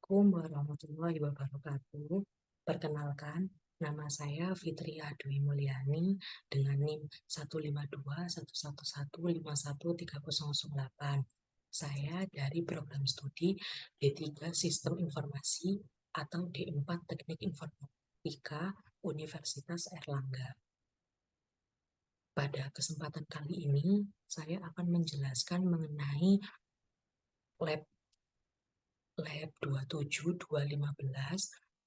Assalamualaikum warahmatullahi wabarakatuh. Perkenalkan, nama saya Fitria Dwi Mulyani dengan NIM 15211151308. Saya dari program studi D3 Sistem Informasi atau D4 Teknik Informatika Universitas Airlangga. Pada kesempatan kali ini, saya akan menjelaskan mengenai lab 27215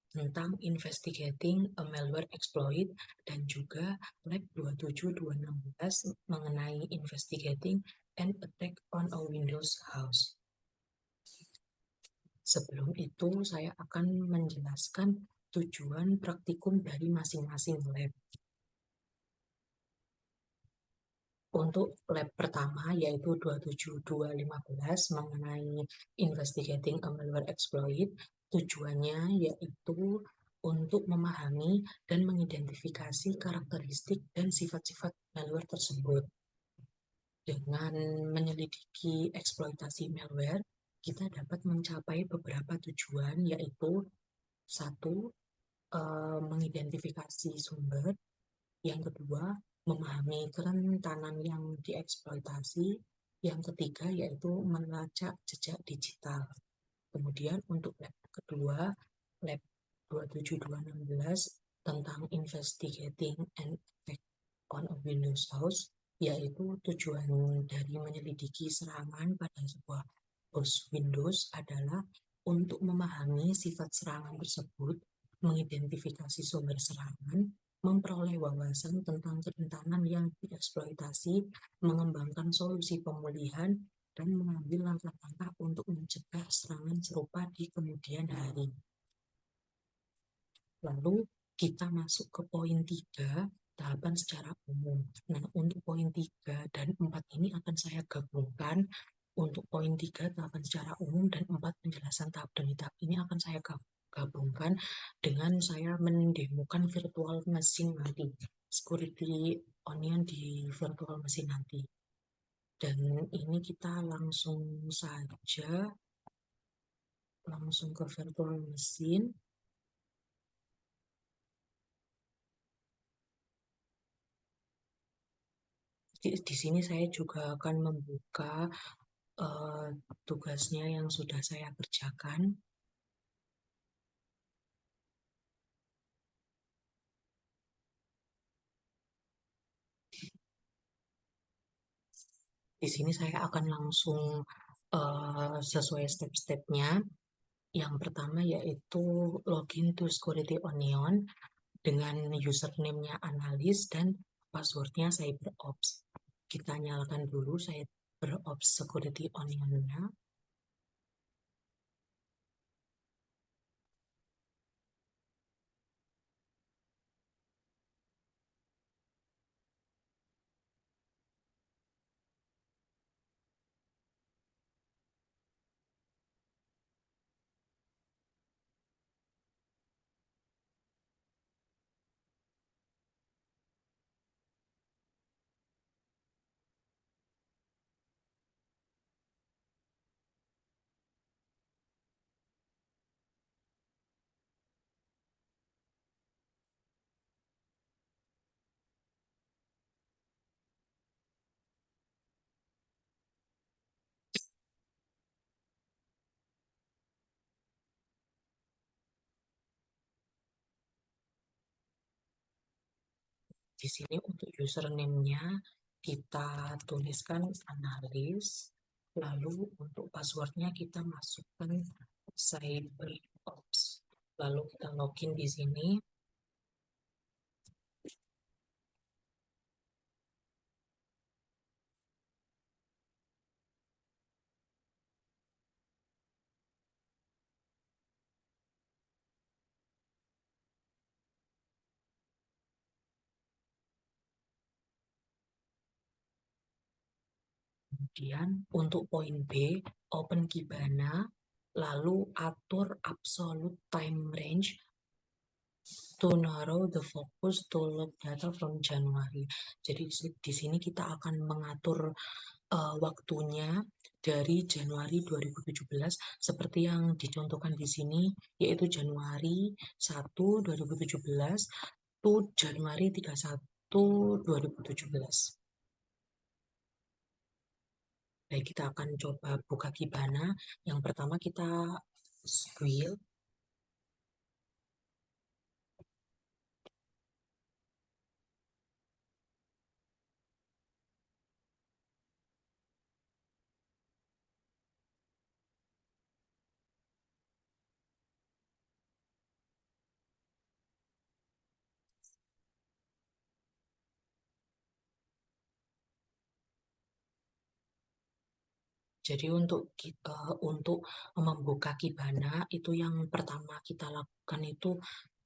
tentang Investigating a Malware Exploit dan juga Lab 27216 mengenai Investigating an Attack on a Windows House. Sebelum itu, saya akan menjelaskan tujuan praktikum dari masing-masing lab. Untuk lab pertama yaitu 27215 mengenai Investigating a Malware Exploit, tujuannya yaitu untuk memahami dan mengidentifikasi karakteristik dan sifat-sifat malware tersebut. Dengan menyelidiki eksploitasi malware, kita dapat mencapai beberapa tujuan yaitu satu, mengidentifikasi sumber. Yang kedua, memahami kerentanan yang dieksploitasi. Yang ketiga, yaitu melacak jejak digital. Kemudian untuk lab kedua, lab 27216 tentang Investigating an Attack on a Windows House, yaitu tujuan dari menyelidiki serangan pada sebuah host Windows adalah untuk memahami sifat serangan tersebut, mengidentifikasi sumber serangan, memperoleh wawasan tentang kerentanan yang dieksploitasi, mengembangkan solusi pemulihan, dan mengambil langkah-langkah untuk mencegah serangan serupa di kemudian hari. Lalu kita masuk ke poin 3, tahapan secara umum. Nah, untuk poin 3 dan 4 ini akan saya gabungkan. Untuk poin 3, tahapan secara umum, dan 4, penjelasan tahap demi tahap ini akan saya gabungkan dengan saya mendemokan virtual machine nanti, security onion di virtual machine nanti. Dan ini kita langsung saja ke virtual machine. Di sini saya juga akan membuka tugasnya yang sudah saya kerjakan. Di sini saya akan langsung sesuai step-stepnya. Yang pertama yaitu login to Security Onion dengan username-nya analis dan password-nya CyberOps. Kita nyalakan dulu CyberOps Security Onion-nya. Di sini untuk username-nya kita tuliskan analis, lalu untuk password-nya kita masukkan CyberOps. Lalu kita login di sini. Kemudian untuk poin B, open Kibana, lalu atur absolute time range to narrow the focus to load data from January. Jadi di sini kita akan mengatur waktunya dari Januari 2017 seperti yang dicontohkan di sini, yaitu Januari 1 2017 to Januari 31 2017. Baik, kita akan coba buka Kibana. Yang pertama kita squeal. Jadi untuk membuka Kibana itu yang pertama kita lakukan itu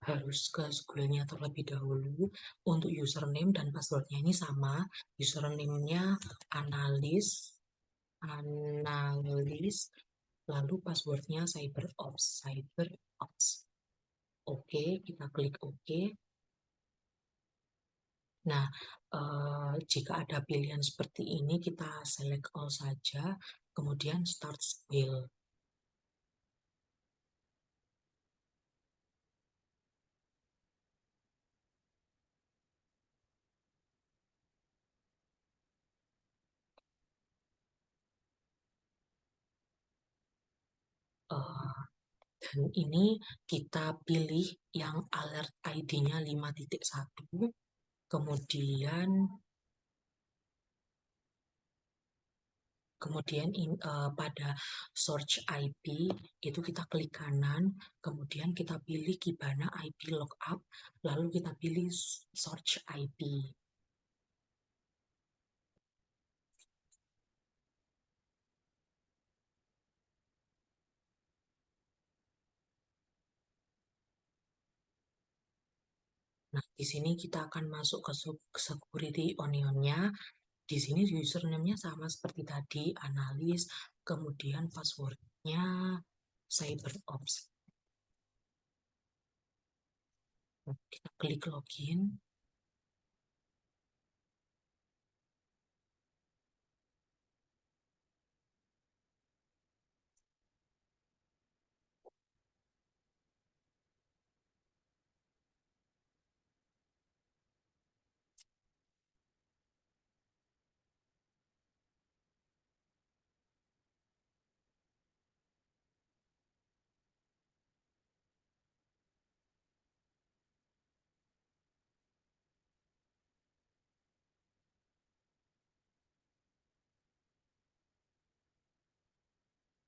harus ke Google-nya terlebih dahulu. Untuk username dan passwordnya ini sama. Username-nya analis, analis, lalu passwordnya CyberOps, CyberOps. Oke, kita klik oke. Nah, jika ada pilihan seperti ini, kita select all saja, kemudian start skill. Eh, dan ini kita pilih yang alert ID-nya 5.1, kemudian pada search IP itu kita klik kanan, kemudian kita pilih Kibana IP lookup, lalu kita pilih search IP. Nah, di sini kita akan masuk ke security onion-nya. Di sini username-nya sama seperti tadi, analis, kemudian password-nya CyberOps. Kita klik login.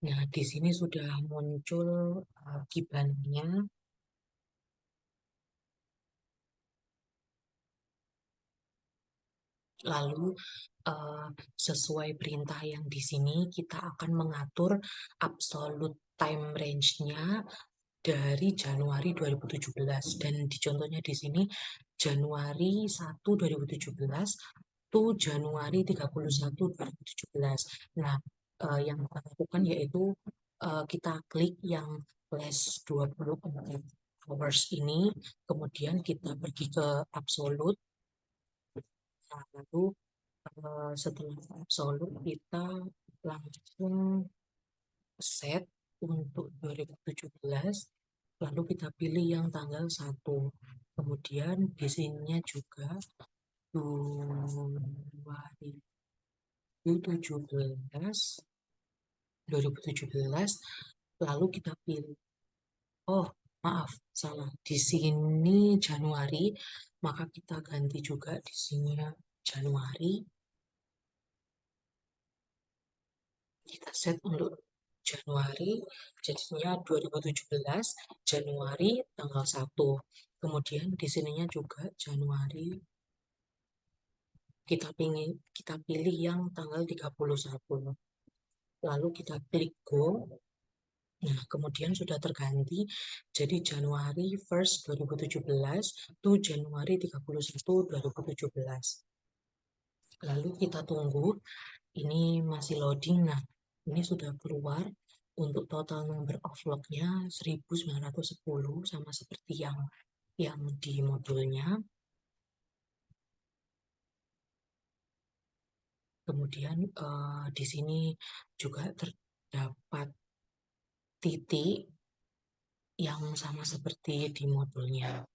Nah, di sini sudah muncul Kibana-nya. Lalu sesuai perintah yang di sini kita akan mengatur absolute time range-nya dari Januari 2017 dan di contohnya di sini Januari 1 2017 to Januari 31 2017. Nah, yang kita lakukan yaitu kita klik yang plus 24 hours ini, kemudian kita pergi ke absolute. Nah, lalu setelah absolut kita langsung set untuk 2017, lalu kita pilih yang tanggal 1, kemudian di sininya juga 2017 2017, lalu kita pilih, oh maaf salah, di sini Januari, maka kita ganti juga di sini Januari. Kita set untuk Januari, jadinya 2017 Januari tanggal 1. Kemudian di sininya juga Januari, kita pilih yang tanggal 31. Lalu kita klik go. Nah, kemudian sudah terganti jadi Januari 1 2017 to Januari 31 2017. Lalu kita tunggu, ini masih loading. Nah, ini sudah keluar untuk total number of log-nya 1910 sama seperti yang di modulnya. Kemudian di sini juga terdapat titik yang sama seperti di modulnya.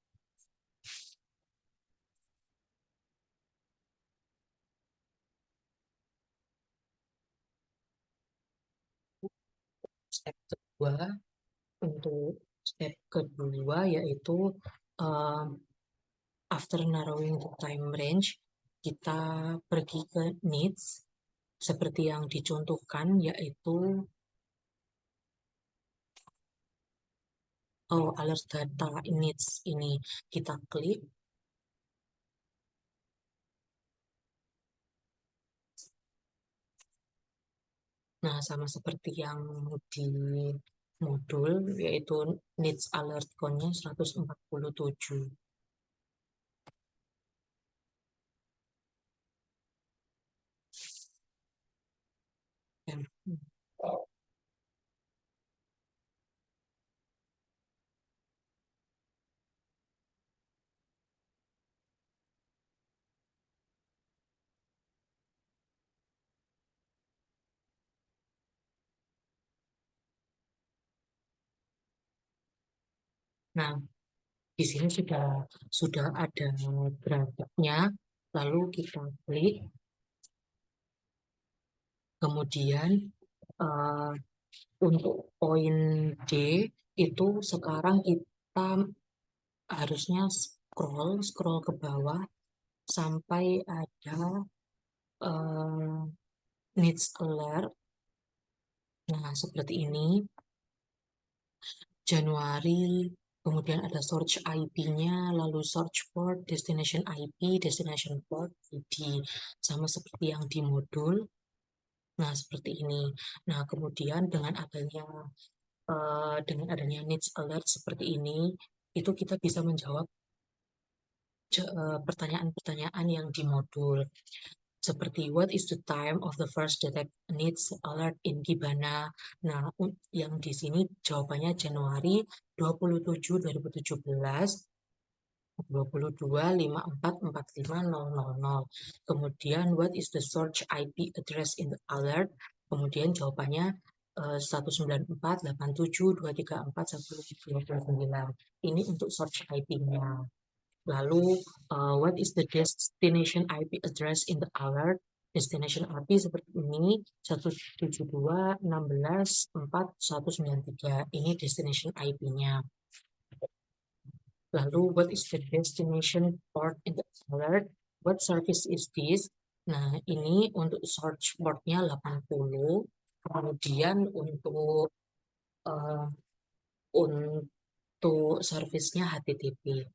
Step kedua, untuk step kedua yaitu uh, after narrowing the time range, kita pergi ke needs seperti yang dicontohkan, yaitu alert data needs ini kita klik. Nah, sama seperti yang di modul, yaitu needs alert count-nya 147. Nah, di sini sudah ada grafiknya, lalu kita klik, kemudian uh, untuk poin D itu sekarang kita harusnya scroll ke bawah sampai ada uh, needs alert. Nah, seperti ini. Januari, kemudian ada search IP-nya, lalu search port, destination IP, destination port, ID, sama seperti yang di modul. Nah, seperti ini. Nah, kemudian dengan adanya needs alert seperti ini, itu kita bisa menjawab pertanyaan-pertanyaan yang di modul. Seperti what is the time of the first detect needs alert in Kibana. Nah, yang di sini jawabannya Januari 27 2017 22.54.45.000. Kemudian what is the search IP address in the alert? Kemudian jawabannya 194.87.234.129. Ini untuk search IP-nya. Lalu, what is the destination IP address in the alert? Destination IP seperti ini, 172.16.4.193. Ini destination IP-nya. Lalu, what is the destination port in the alert? What service is this? Nah, ini untuk search portnya 80. Kemudian uh, untuk servisnya HTTP.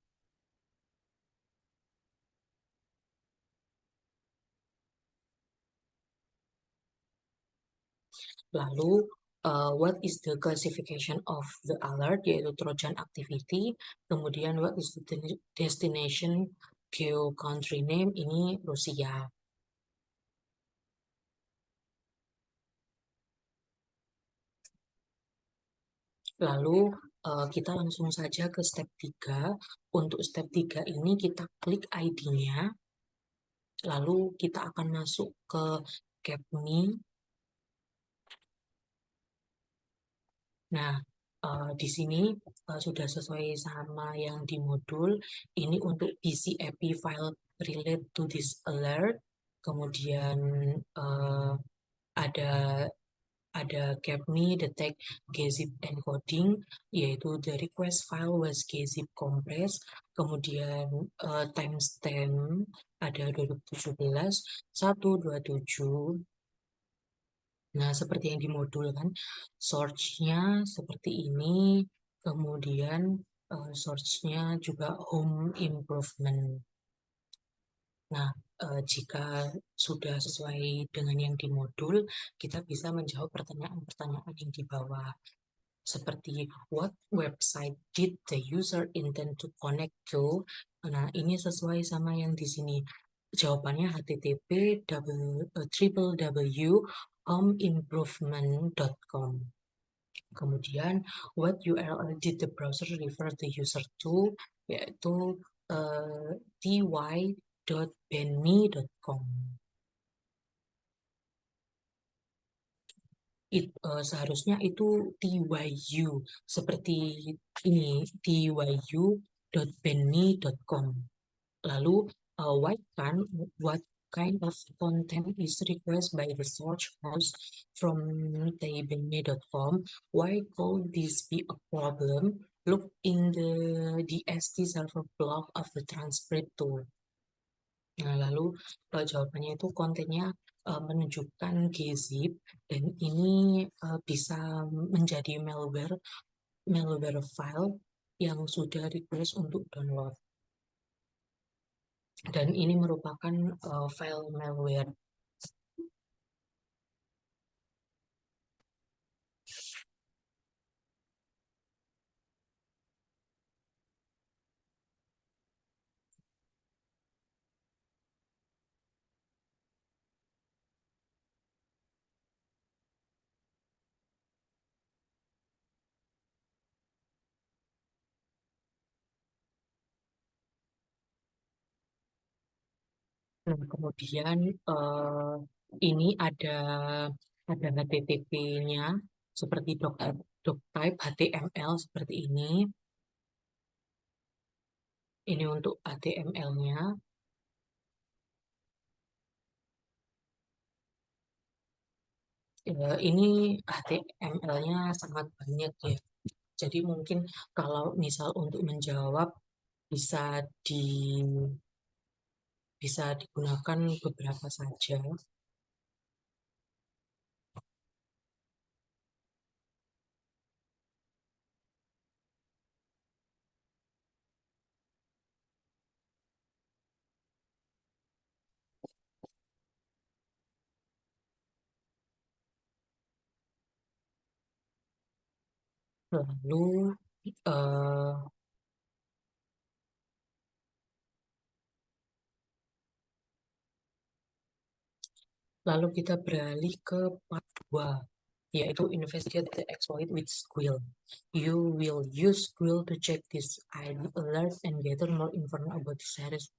Lalu, what is the classification of the alert, yaitu Trojan activity. Kemudian, what is the destination geo country name, ini Rusia. Lalu, kita langsung saja ke step 3. Untuk step 3 ini kita klik ID-nya, lalu kita akan masuk ke CAPMI. Nah, di sini sudah sesuai sama yang di modul. Ini untuk isi API file relate to this alert. Kemudian uh, ada ada CAPMI detect gzip encoding, yaitu the request file was gzip compress. Kemudian timestamp ada 2017 127. Nah, seperti yang di modul kan, source-nya seperti ini, kemudian source-nya juga home improvement. Nah, jika sudah sesuai dengan yang di modul, kita bisa menjawab pertanyaan-pertanyaan yang di bawah. Seperti, what website did the user intend to connect to? Nah, ini sesuai sama yang di sini. Jawabannya http www.homeimprovement.com. Kemudian, what URL did the browser refer the user to? Yaitu ty.benme.com. seharusnya itu TYU seperti ini tyu.benny.com. Lalu what kind of content is requested by the search host from taybenny.com? Why could this be a problem? Look in the DST server block of the transcript tool. Nah, lalu jawabannya itu kontennya menunjukkan gzip dan ini bisa menjadi malware file yang sudah request untuk download. Dan ini merupakan file malware. Nah, kemudian ini ada HTTP-nya seperti doctype HTML seperti ini. Ini untuk HTML-nya. Ini HTML-nya sangat banyak ya. Jadi mungkin kalau misal untuk menjawab bisa di bisa digunakan beberapa saja. Lalu eh, lalu kita beralih ke part 2, yaitu investigate the exploit with Squill. You will use Squill to check this ID alert and gather more information about the series.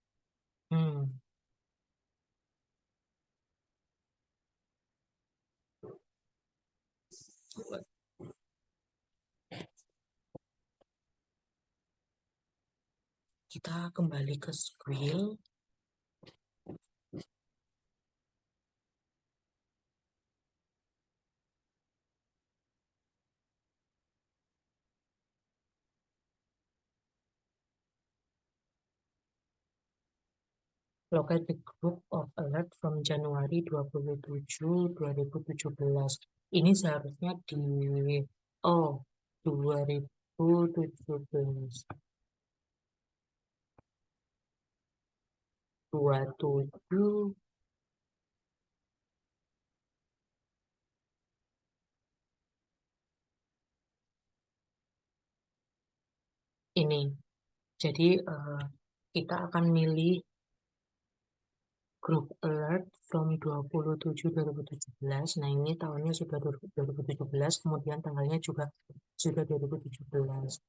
Kita kembali ke Squill. Locate the group of alert from Januari 27, 2017. Ini seharusnya di 2017. 27 ini. Jadi kita akan milih group alert from 27/2017. Nah, ini tahunnya sudah 2017, kemudian tanggalnya juga sudah 2017.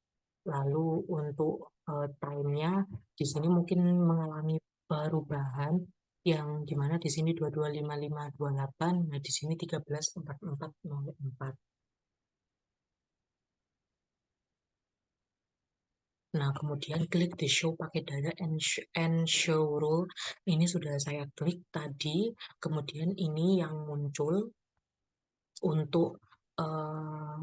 Lalu untuk time-nya di sini mungkin mengalami perubahan yang dimana di sini 225528, nah di sini 134404. Nah, kemudian klik the show pakai data and show rule. Ini sudah saya klik tadi. Kemudian ini yang muncul untuk uh,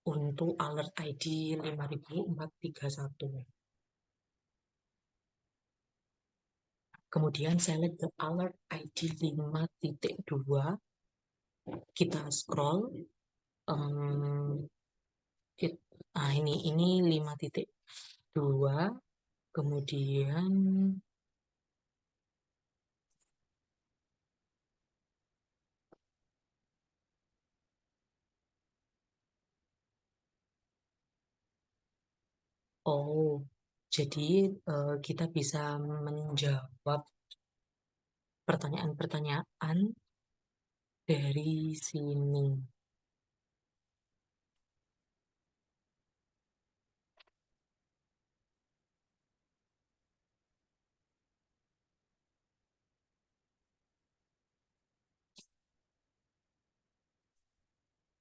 untuk alert ID 5431. Kemudian select the alert ID 5.2. Kita scroll. Ini 5.2. Kemudian jadi kita bisa menjawab pertanyaan-pertanyaan dari sini.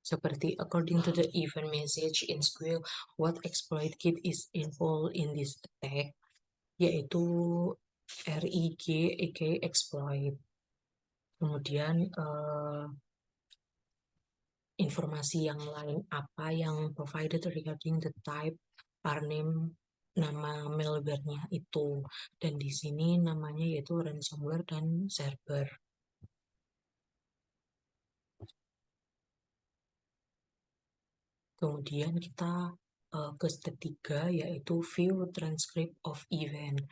Seperti according to the event message in Squirrel, what exploit kit is involved in this attack, yaitu RIG exploit. Kemudian informasi yang lain apa yang provided regarding the type, are name, nama malware-nya itu. Dan di sini namanya yaitu ransomware dan server. Kemudian kita ke step 3 yaitu view transcript of event.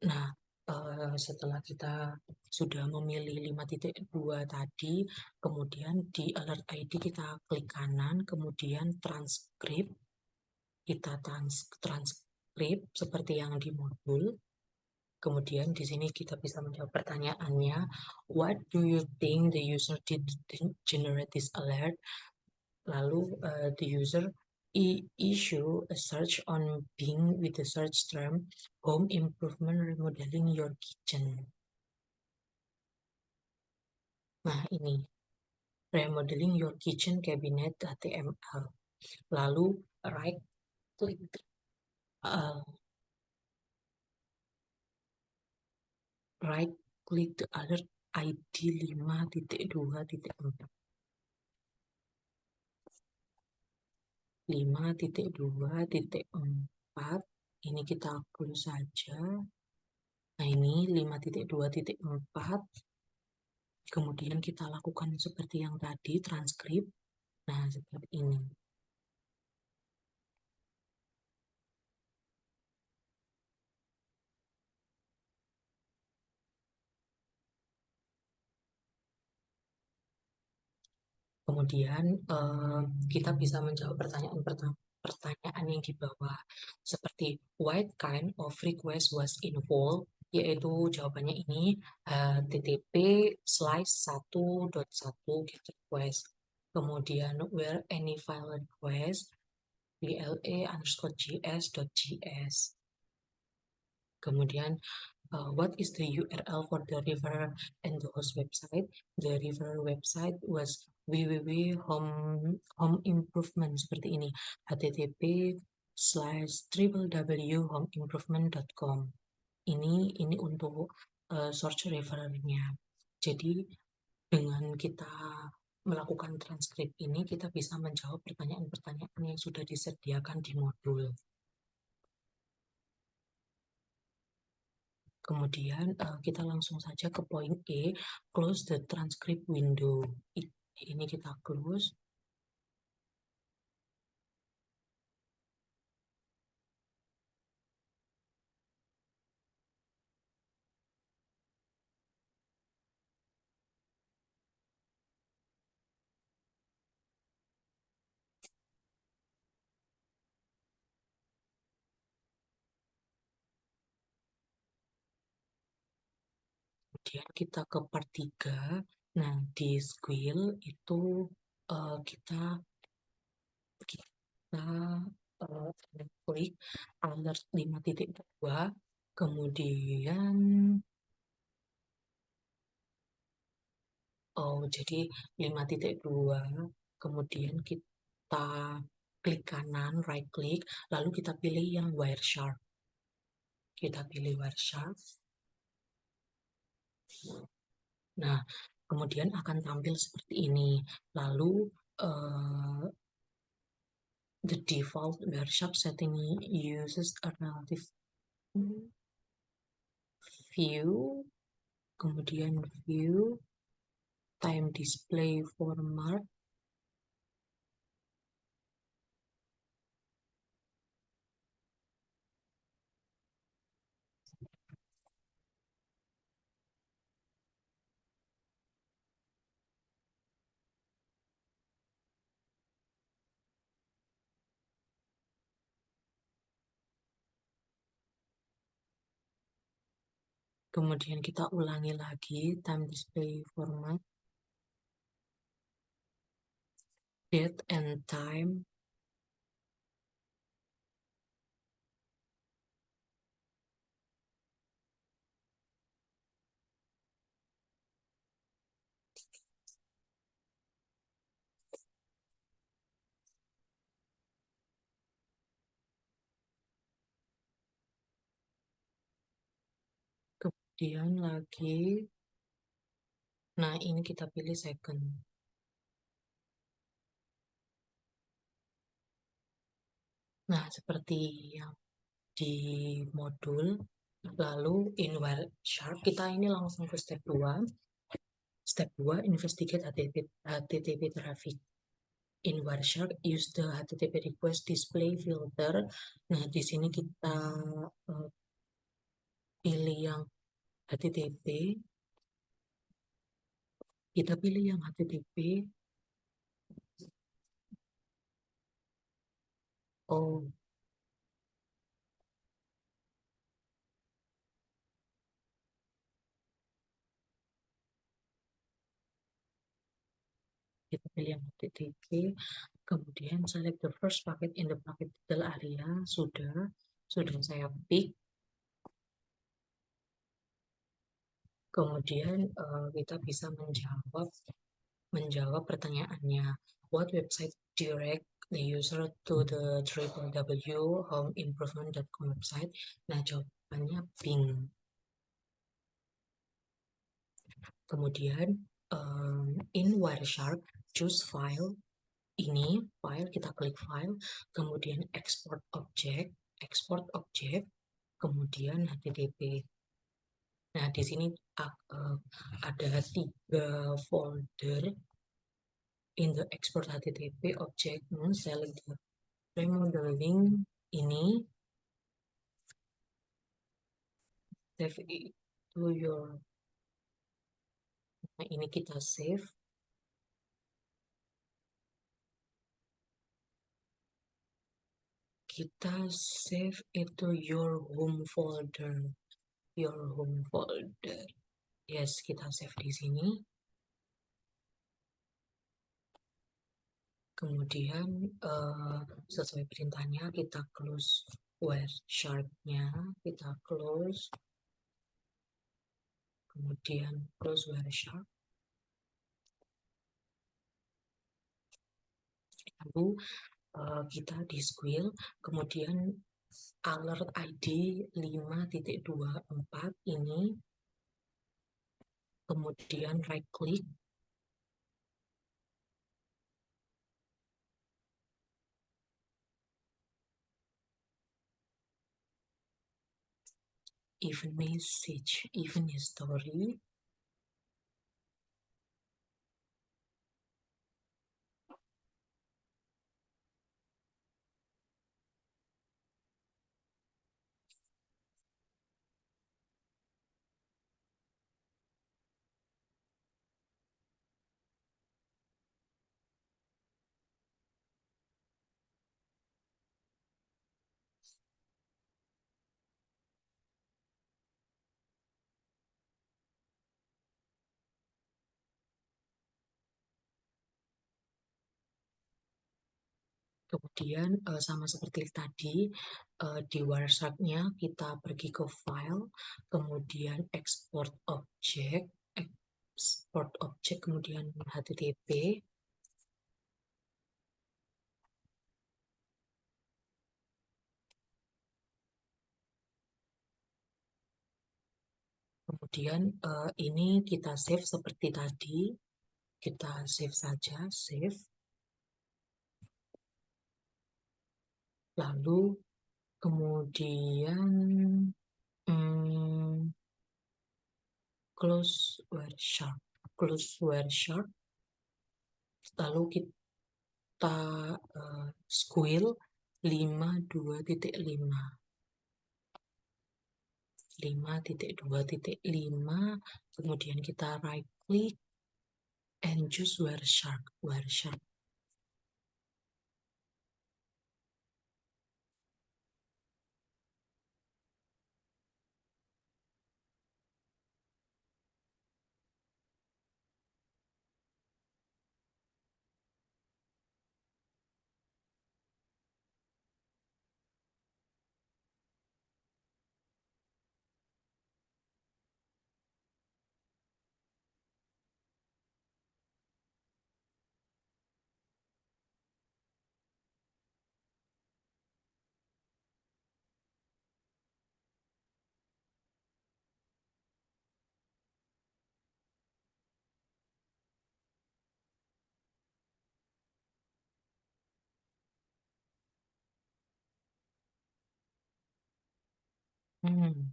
Nah, setelah kita sudah memilih 5.2 tadi, kemudian di alert ID kita klik kanan, kemudian transkrip, kita transkrip seperti yang di modul. Kemudian di sini kita bisa menjawab pertanyaannya, what do you think the user did generate this alert? Lalu the user issue a search on Bing with the search term home improvement remodeling your kitchen. Nah, ini remodeling your kitchen cabinet HTML. Lalu right click uh, right click the alert ID 5.2.4. 5.2.4 ini kita close saja. Nah, ini 5.2.4. Kemudian kita lakukan seperti yang tadi, transkrip. Nah, seperti ini. Kemudian kita bisa menjawab pertanyaan yang di bawah. Seperti, what kind of request was involved? Yaitu jawabannya ini, http://1.1 get request. Kemudian, where any file request, bla_gs.js. Kemudian, what is the URL for the river and the host website? The river website was www.home improvement seperti ini, http://www.homeimprovement.com. Ini untuk search rivernya. Jadi dengan kita melakukan transkrip ini, kita bisa menjawab pertanyaan-pertanyaan yang sudah disediakan di modul. Kemudian kita langsung saja ke poin E, close the transcript window. Ini kita close. Kemudian kita ke part 3. Nah, di Squirrel itu kita klik alert 5.2, kemudian jadi 5.2, kemudian kita klik kanan, right click, lalu kita pilih yang Wireshark. Kita pilih Wireshark. Nah, kemudian akan tampil seperti ini. Lalu the default Wireshark setting uses a relative view, kemudian view, time display format, kemudian kita ulangi lagi time display format, date and time, kemudian lagi, nah ini kita pilih second. Nah, seperti yang di modul, lalu in Wireshark, kita ini langsung ke step 2. Step 2, investigate HTTP traffic. In Wireshark, use the HTTP request display filter. Nah, di sini kita pilih yang HTTP. Kita pilih yang HTTP. Oh, kita pilih yang HTTP. Kemudian select the first packet in the packet detail area. Sudah saya pick. Kemudian kita bisa menjawab pertanyaannya. What website direct the user to the www.homeimprovement.com website? Nah, jawabannya Bing. Kemudian in Wireshark, choose file. Ini file, kita klik file, kemudian export object, kemudian HTTP. Nah, di sini ada 3 folder in the export HTTP object. Select the remodeling ini, save it to your. Nah, ini kita save. Kita save itu your home folder. Your home folder. Yes, kita save di sini. Kemudian sesuai perintahnya kita close Wireshark-nya, kita close. Kemudian close Wireshark. Lalu kita di squeal, kemudian alert ID 5.24 ini, kemudian right click, event message, event history. Kemudian sama seperti tadi, di Wireshark-nya kita pergi ke file, kemudian export object, kemudian HTTP. Kemudian ini kita save seperti tadi, kita save saja, save. Lalu kemudian close Wireshark, lalu kita squeal 52.5, 5.2.5, kemudian kita right click and choose Wireshark. Hmm,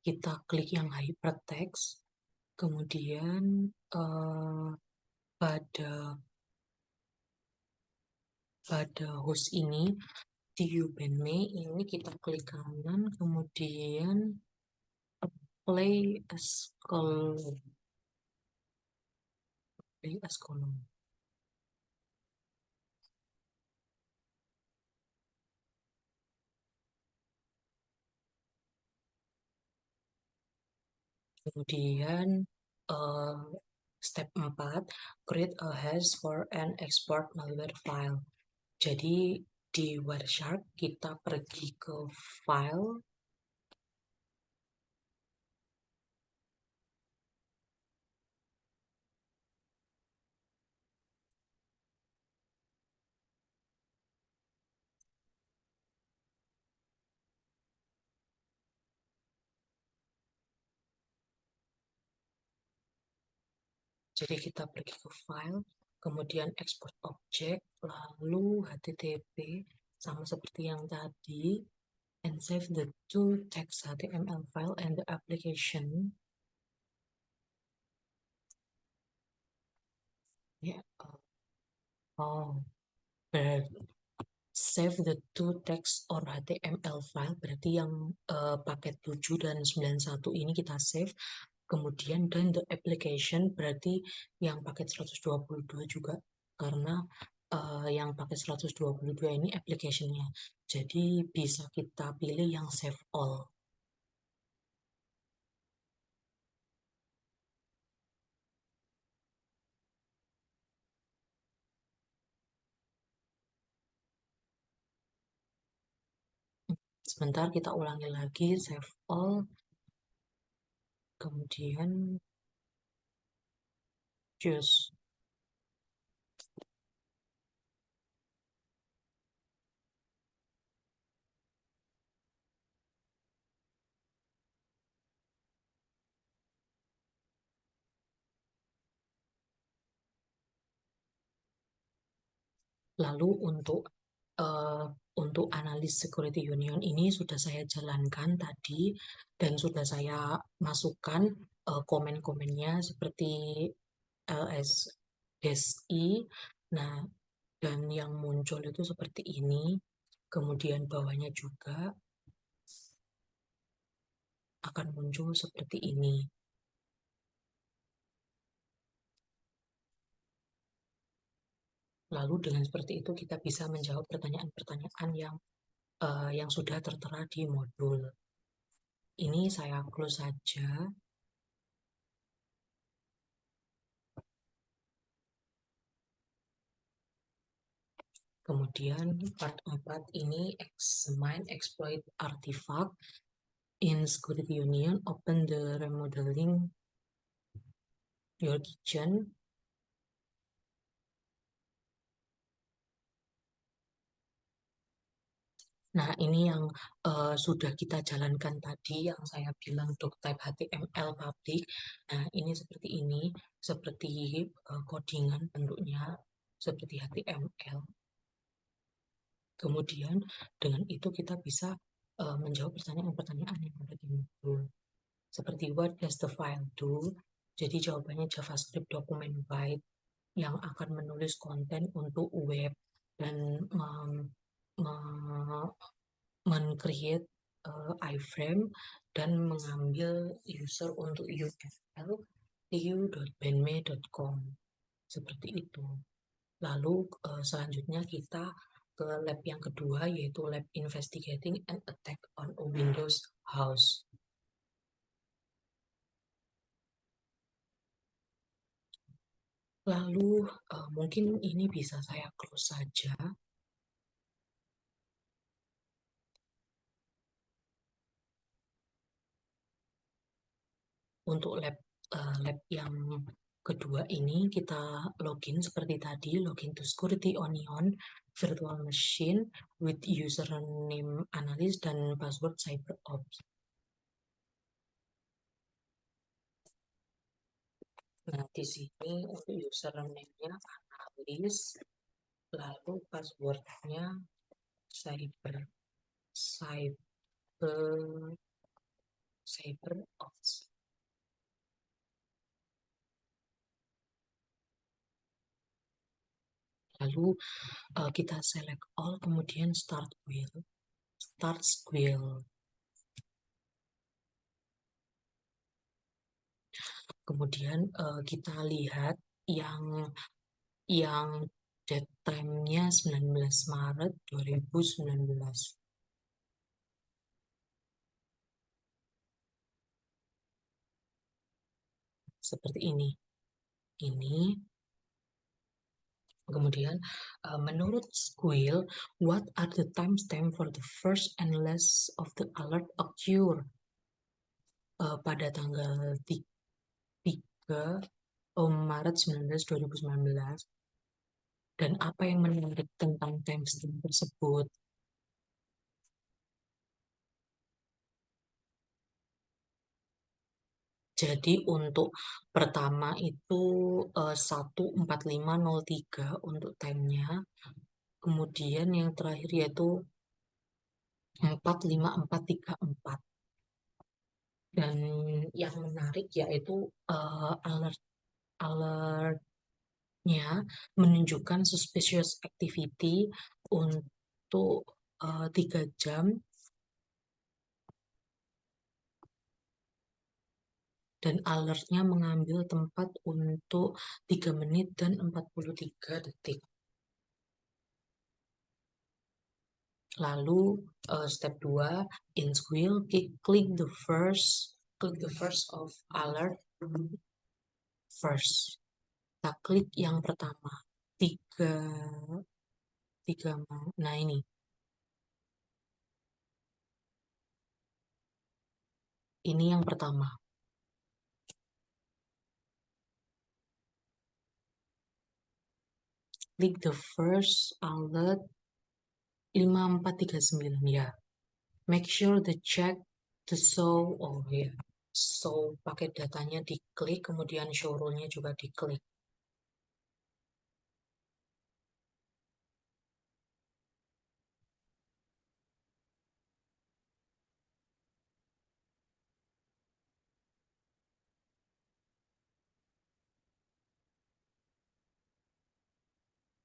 kita klik yang hypertext, kemudian pada host ini di UBandme ini kita klik kanan, kemudian play as column, play as column. Kemudian eh, step 4, create a hash for an export malware file. Jadi di Wireshark kita pergi ke file, jadi kita pergi ke file, kemudian export object, lalu HTTP sama seperti yang tadi, and save the two text HTML file and the application. Ya, oh, save the two text or HTML file berarti yang paket 7 dan 91 ini kita save. Kemudian dan the application berarti yang paket 122 juga, karena yang paket 122 ini application-nya. Jadi bisa kita pilih yang save all. Sebentar kita ulangi lagi, save all, kemudian choose. Lalu uh, untuk analis security union ini sudah saya jalankan tadi dan sudah saya masukkan komen-komennya seperti LSDSI. Nah, dan yang muncul itu seperti ini. Kemudian bawahnya juga akan muncul seperti ini. Lalu dengan seperti itu kita bisa menjawab pertanyaan-pertanyaan yang sudah tertera di modul. Ini saya close saja. Kemudian part 4 ini examine exploit artifact in security union, open the remodeling your kitchen. Nah, ini yang sudah kita jalankan tadi, yang saya bilang doc type HTML public. Nah, ini seperti ini, seperti codingan bentuknya seperti HTML. Kemudian dengan itu kita bisa menjawab pertanyaan-pertanyaan yang ada di modul. Seperti what does the file do? Jadi jawabannya JavaScript document byte yang akan menulis konten untuk web dan men-create iframe dan mengambil user untuk URL tu.bandme.com seperti itu. Lalu selanjutnya kita ke lab yang kedua, yaitu lab investigating an attack on a Windows house. Lalu mungkin ini bisa saya close saja. Untuk lab yang kedua ini kita login seperti tadi, login to security onion virtual machine with username analyst dan password cyberops. Nah, di sini untuk username-nya analis, lalu passwordnya cyber cyber cyberops. Lalu kita select all, kemudian start squirrel. Kemudian kita lihat yang date time-nya 19 Maret 2019. Seperti ini. Kemudian menurut Squill, what are the timestamp for the first and last of the alert occur? Pada tanggal 3 Maret 2019. Dan apa yang menarik tentang timestamp tersebut? Jadi untuk pertama itu 1:45:03 untuk timenya. Kemudian yang terakhir yaitu 4:54:34. Dan yang menarik yaitu alertnya menunjukkan suspicious activity untuk 3 jam dan alertnya mengambil tempat untuk 3 menit dan 43 detik. Lalu step 2, in Squill, click the first of alert first. Kita klik yang pertama. Tiga, nah ini. Ini yang pertama. Klik the first alert 5439 ya. Make sure the check the show, oh ya. So pakai datanya diklik, kemudian show rule-nya juga diklik.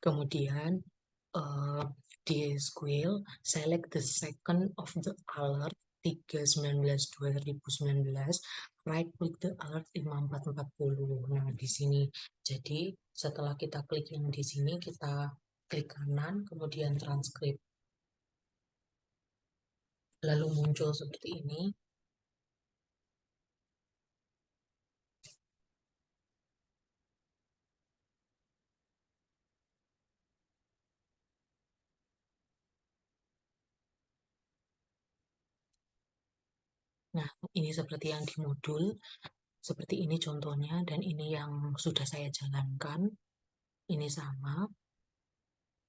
Kemudian di Squill, select the second of the alert 3/19/2019, right click the alert 5440. Nah, di sini. Jadi, setelah kita klik yang di sini, kita klik kanan, kemudian transkrip. Lalu muncul seperti ini. Nah, ini seperti yang di modul. Seperti ini contohnya, dan ini yang sudah saya jalankan. Ini sama.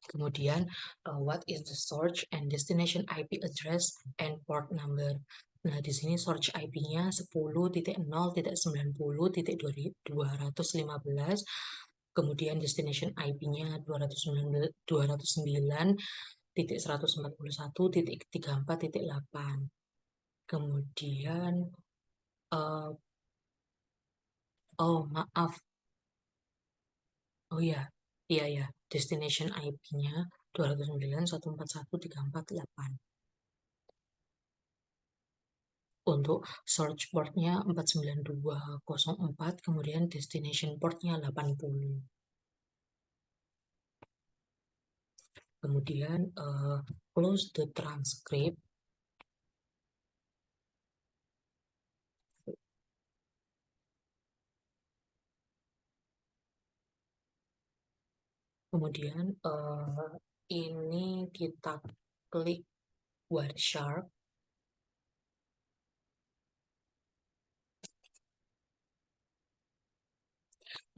Kemudian, what is the source and destination IP address and port number? Nah, di sini source IP-nya 10.0.90.215. Kemudian destination IP-nya 209.141.34.8. Kemudian, oh maaf, oh ya, iya, destination IP-nya 209.141.34.8. Untuk search port-nya 49204, kemudian destination port-nya 80. Kemudian close the transcript. Kemudian ini kita klik Wireshark.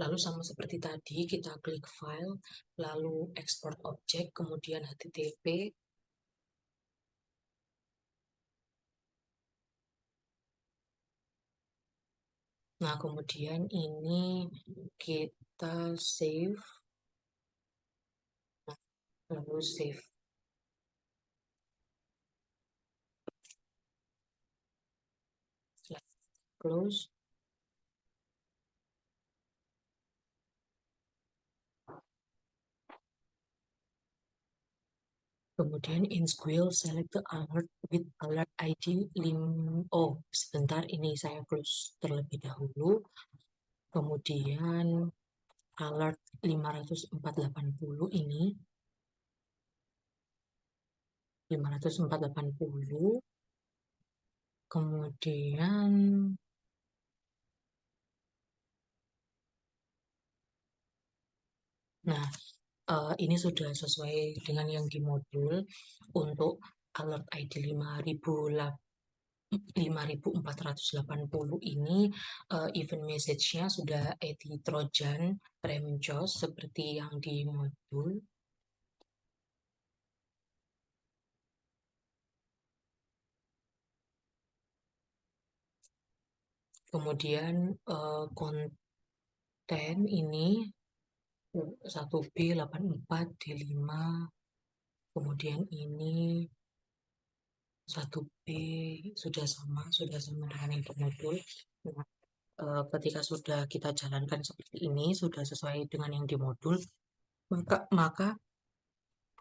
Lalu sama seperti tadi, kita klik file, lalu export object, kemudian HTTP. Nah, kemudian ini kita save, lalu save, close. Kemudian in Squirrel, select the alert with alert ID oh, sebentar, ini saya close terlebih dahulu. Kemudian alert 50480 ini 50480. Kemudian nah, ini sudah sesuai dengan yang di modul. Untuk alert ID 5480 ini, event message-nya sudah edit Trojan Remcos seperti yang di modul. Kemudian konten ini 1B84D5. Kemudian ini 1B sudah sama dengan yang modul. Nah, ketika sudah kita jalankan seperti ini, sudah sesuai dengan yang di modul, maka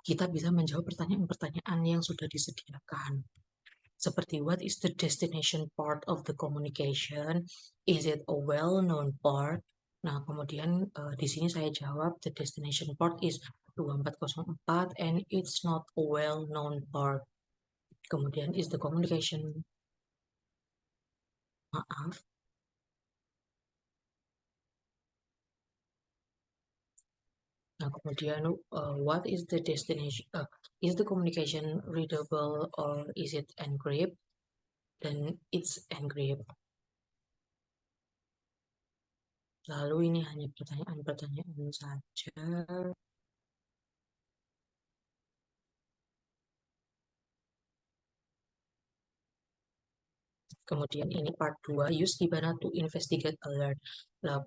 kita bisa menjawab pertanyaan-pertanyaan yang sudah disediakan. Seperti what is the destination part of the communication? Is it a well-known part? Nah, kemudian di sini saya jawab the destination part is 2404 and it's not a well-known part. Kemudian is the communication, maaf. Nah, kemudian what is the destination? Is the communication readable or is it encrypted? Dan it's encrypted. Lalu ini hanya pertanyaan-pertanyaan saja. Kemudian ini part 2, use Kibana to investigate alert. Nah,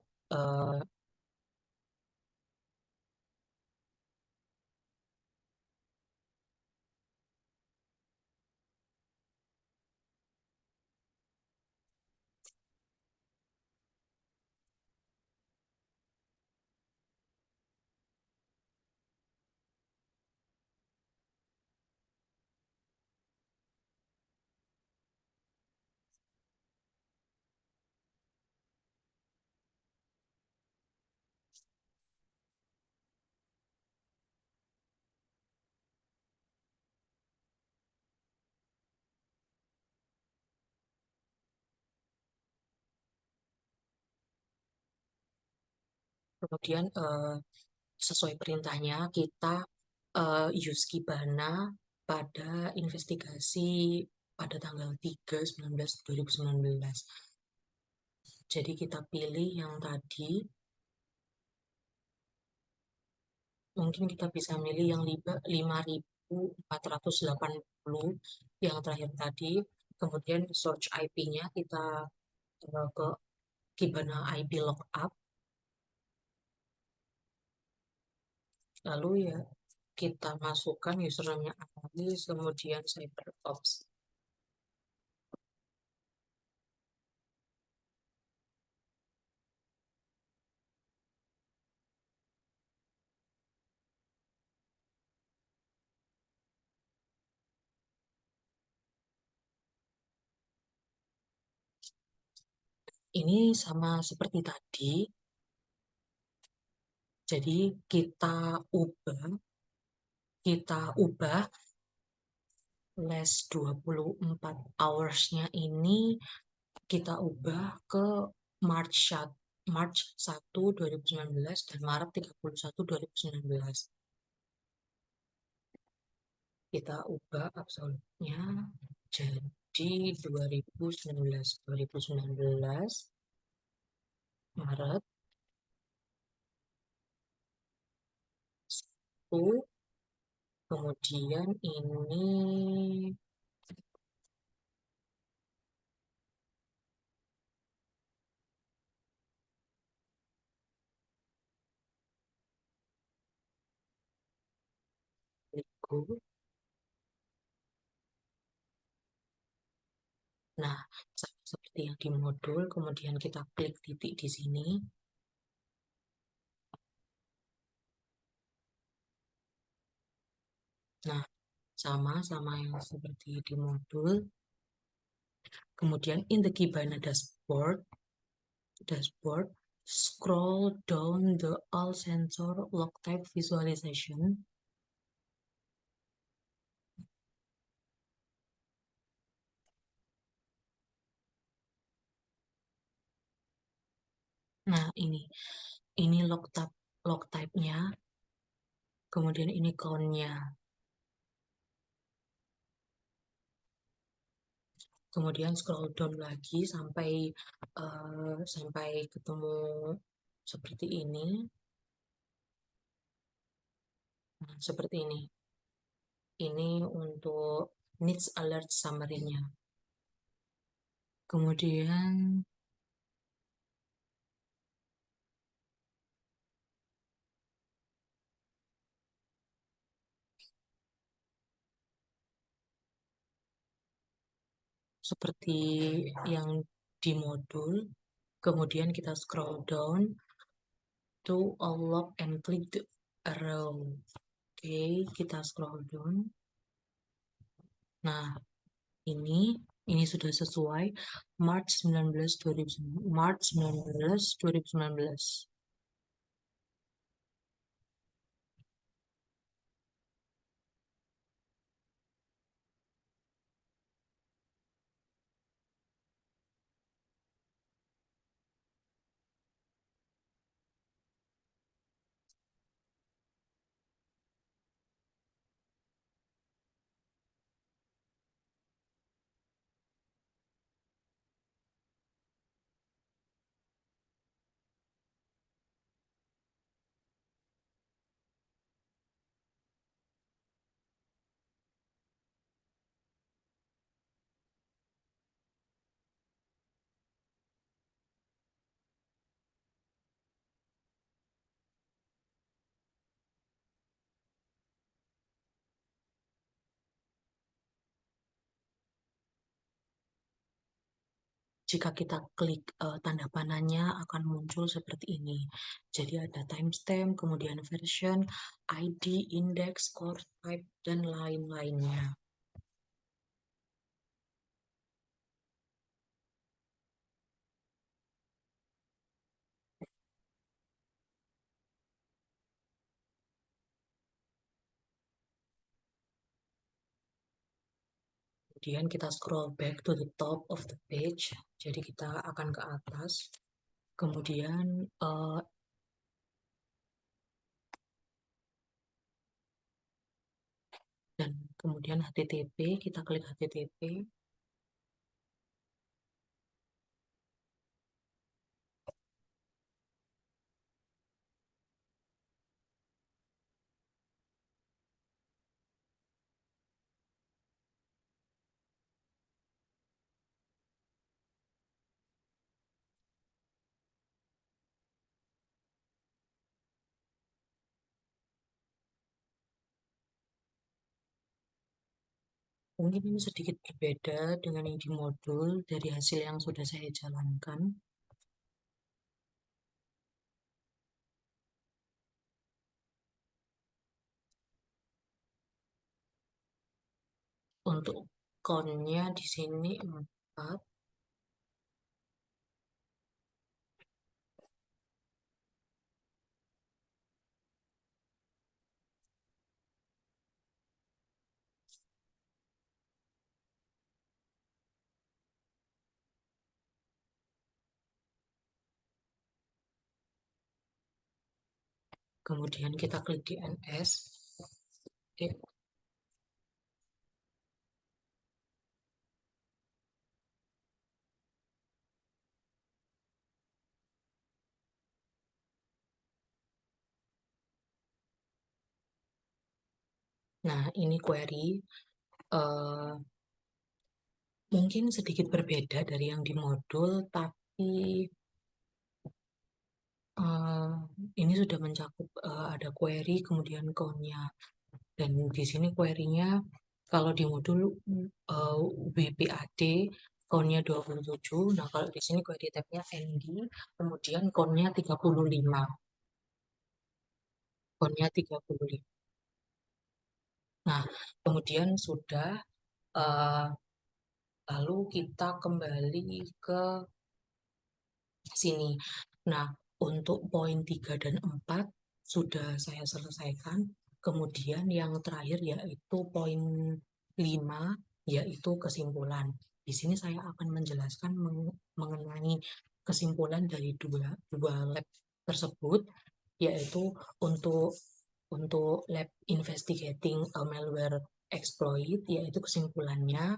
kemudian sesuai perintahnya kita use Kibana pada investigasi pada tanggal 3/19/2019. Jadi kita pilih yang tadi, mungkin kita bisa milih yang 5480 yang terakhir tadi. Kemudian search IP-nya kita ke Kibana IP lookup. Lalu ya kita masukkan username-nya analis, kemudian CyberOps. Ini sama seperti tadi. Jadi kita ubah less 24 hours-nya ini kita ubah ke March 1 2019 dan Maret 31 2019. Kita ubah absolutnya jadi 2019 Maret 1. Kemudian ini logo. Nah, seperti yang di modul, kemudian kita klik titik di sini. Nah, sama yang seperti di modul. Kemudian in the Kibana dashboard, scroll down the all sensor log type visualization. Nah, ini log type-nya, kemudian ini count-nya. Kemudian scroll down lagi sampai ketemu seperti ini. Nah, seperti ini. Ini untuk needs alert summary-nya. Kemudian seperti yang di modul, kemudian kita scroll down to unlock and click the arrow. Oke, kita scroll down. Nah, ini sudah sesuai Maret 19 2019. Jika kita klik tanda panahnya akan muncul seperti ini. Jadi ada timestamp, kemudian version, ID, index, course type, dan lain-lainnya. Kemudian kita scroll back to the top of the page. Jadi kita akan ke atas. Kemudian dan kemudian HTTP, kita klik HTTP. Mungkin ini sedikit berbeda dengan yang di modul dari hasil yang sudah saya jalankan. Untuk count-nya di sini 4. Kemudian kita klik DNS. Oke. Nah, ini query. Mungkin sedikit berbeda dari yang di modul, tapi ini sudah mencakup ada query, kemudian count-nya. Dan di sini query-nya kalau di modul WPAD count-nya 27. Nah, kalau di sini query tab-nya ND, kemudian count-nya 35. Count-nya 35. Nah, kemudian sudah eh, lalu kita kembali ke sini. Nah, untuk poin 3 dan 4 sudah saya selesaikan. Kemudian yang terakhir yaitu poin 5, yaitu kesimpulan. Di sini saya akan menjelaskan mengenai kesimpulan dari dua lab tersebut, yaitu untuk lab investigating a malware exploit, yaitu kesimpulannya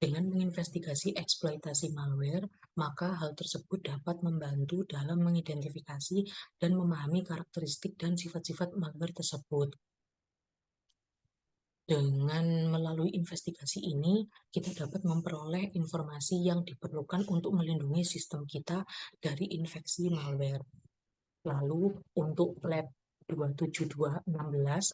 dengan menginvestigasi eksploitasi malware, maka hal tersebut dapat membantu dalam mengidentifikasi dan memahami karakteristik dan sifat-sifat malware tersebut. Dengan melalui investigasi ini, kita dapat memperoleh informasi yang diperlukan untuk melindungi sistem kita dari infeksi malware. Lalu untuk lab 27216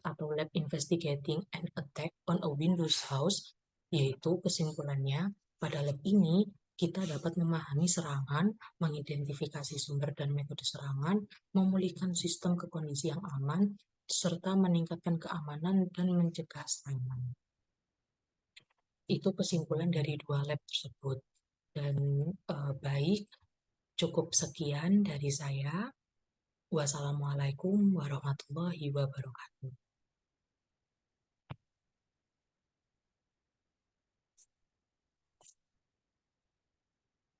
atau Lab Investigating an Attack on a Windows House, yaitu kesimpulannya, pada lab ini kita dapat memahami serangan, mengidentifikasi sumber dan metode serangan, memulihkan sistem ke kondisi yang aman, serta meningkatkan keamanan dan mencegah serangan. Itu kesimpulan dari dua lab tersebut. Dan baik, cukup sekian dari saya. Wassalamualaikum warahmatullahi wabarakatuh.